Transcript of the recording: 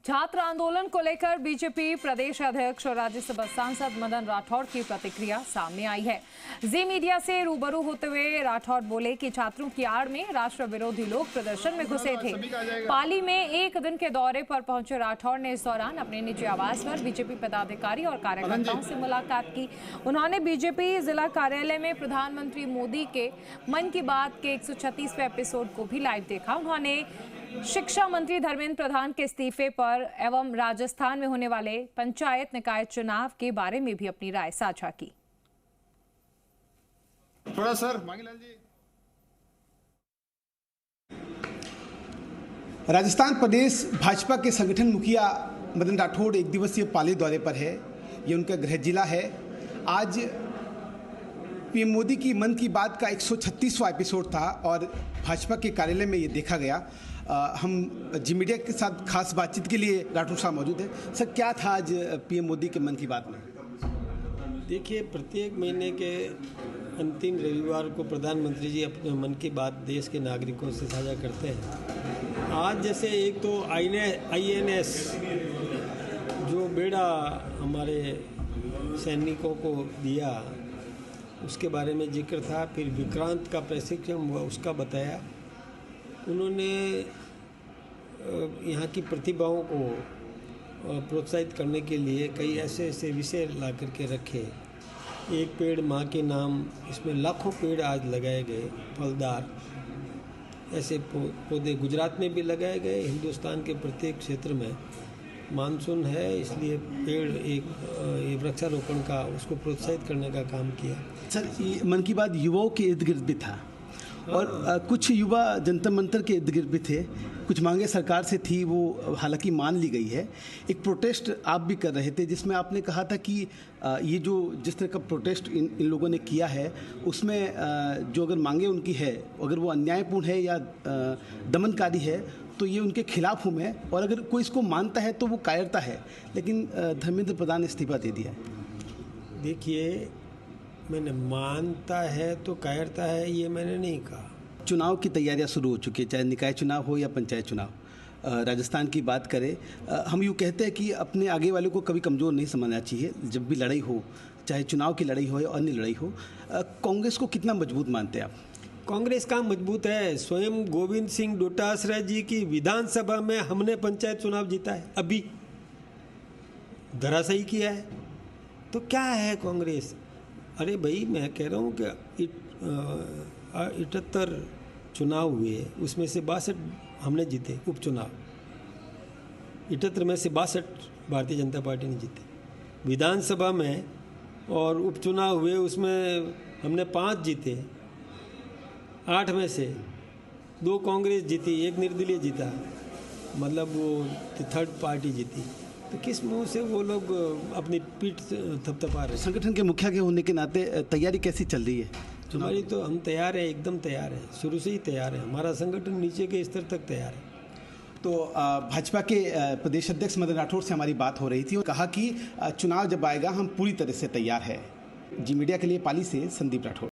छात्र आंदोलन को लेकर बीजेपी प्रदेश अध्यक्ष और राज्यसभा सांसद मदन राठौड़ की प्रतिक्रिया सामने आई है। जी मीडिया से रूबरू होते हुए राठौड़ बोले कि छात्रों की आड़ में राष्ट्र विरोधी लोग प्रदर्शन में घुसे थे। पाली में एक दिन के दौरे पर पहुंचे राठौड़ ने इस दौरान अपने निजी आवास पर बीजेपी पदाधिकारी और कार्यकर्ताओं से मुलाकात की। उन्होंने बीजेपी जिला कार्यालय में प्रधानमंत्री मोदी के मन की बात के 136वें एपिसोड को भी लाइव देखा। उन्होंने शिक्षा मंत्री धर्मेंद्र प्रधान के इस्तीफे पर एवं राजस्थान में होने वाले पंचायत निकाय चुनाव के बारे में भी अपनी राय साझा की। थोड़ा सर मांगीलाल जी। राजस्थान प्रदेश भाजपा के संगठन मुखिया मदन राठौड़ एक दिवसीय पाली दौरे पर है। ये उनका गृह जिला है। आज पीएम मोदी की मन की बात का 136वां एपिसोड था और भाजपा के कार्यालय में ये देखा गया। हम जी मीडिया के साथ खास बातचीत के लिए राठौड़ साहब मौजूद हैं। सर, क्या था आज पीएम मोदी के मन की बात में? देखिए, प्रत्येक महीने के अंतिम रविवार को प्रधानमंत्री जी अपने मन की बात देश के नागरिकों से साझा करते हैं। आज जैसे एक तो INS जो बेड़ा हमारे सैनिकों को दिया उसके बारे में जिक्र था। फिर विक्रांत का प्रशिक्षण हुआ, उसका बताया। उन्होंने यहाँ की प्रतिभाओं को प्रोत्साहित करने के लिए कई ऐसे विषय ला करके रखे। एक पेड़ माँ के नाम, इसमें लाखों पेड़ आज लगाए गए फलदार। ऐसे पौधे गुजरात में भी लगाए गए। हिंदुस्तान के प्रत्येक क्षेत्र में मानसून है, इसलिए पेड़ ये वृक्षारोपण का उसको प्रोत्साहित करने का काम किया। सर, ये मन की बात युवाओं के इर्द गिर्द भी था और कुछ युवा जंतर मंतर के इर्द गिर्द भी थे। कुछ मांगे सरकार से थी, वो हालांकि मान ली गई है। एक प्रोटेस्ट आप भी कर रहे थे जिसमें आपने कहा था कि ये जो जिस तरह का प्रोटेस्ट इन लोगों ने किया है उसमें जो अगर मांगे उनकी है, अगर वो अन्यायपूर्ण है या दमनकारी है तो ये उनके खिलाफ हूँ मैं, और अगर कोई इसको मानता है तो वो कायरता है। लेकिन धर्मेंद्र प्रधान ने इस्तीफा दे दिया है। देखिए, मैंने मानता है तो कायरता है ये मैंने नहीं कहा। चुनाव की तैयारियां शुरू हो चुकी है, चाहे निकाय चुनाव हो या पंचायत चुनाव। राजस्थान की बात करें, हम यूँ कहते हैं कि अपने आगे वाले को कभी कमज़ोर नहीं समझना चाहिए। जब भी लड़ाई हो, चाहे चुनाव की लड़ाई हो या अन्य लड़ाई हो, कांग्रेस को कितना मजबूत मानते हैं आप? कांग्रेस का मजबूत है। स्वयं गोविंद सिंह डोटासरा जी की विधानसभा में हमने पंचायत चुनाव जीता है, अभी धराशायी किया है। तो क्या है कांग्रेस? अरे भाई, मैं कह रहा हूँ कि 78 चुनाव हुए, उसमें से 62 हमने जीते उपचुनाव। 78 में से 62 भारतीय जनता पार्टी ने जीते विधानसभा में, और उपचुनाव हुए उसमें हमने 5 जीते। 8 में से 2 कांग्रेस जीती, 1 निर्दलीय जीता, मतलब वो थर्ड पार्टी जीती। तो किस मुंह से वो लोग अपनी पीठ थपथपा रहे? संगठन के मुखिया के होने के नाते तैयारी कैसी चल रही है? हमारी तो हम तैयार हैं, एकदम तैयार हैं, शुरू से ही तैयार है। हमारा संगठन नीचे के स्तर तक तैयार है। तो भाजपा के प्रदेश अध्यक्ष मदन राठौड़ से हमारी बात हो रही थी और कहा कि चुनाव जब आएगा हम पूरी तरह से तैयार है। जी मीडिया के लिए पाली से संदीप राठौड़।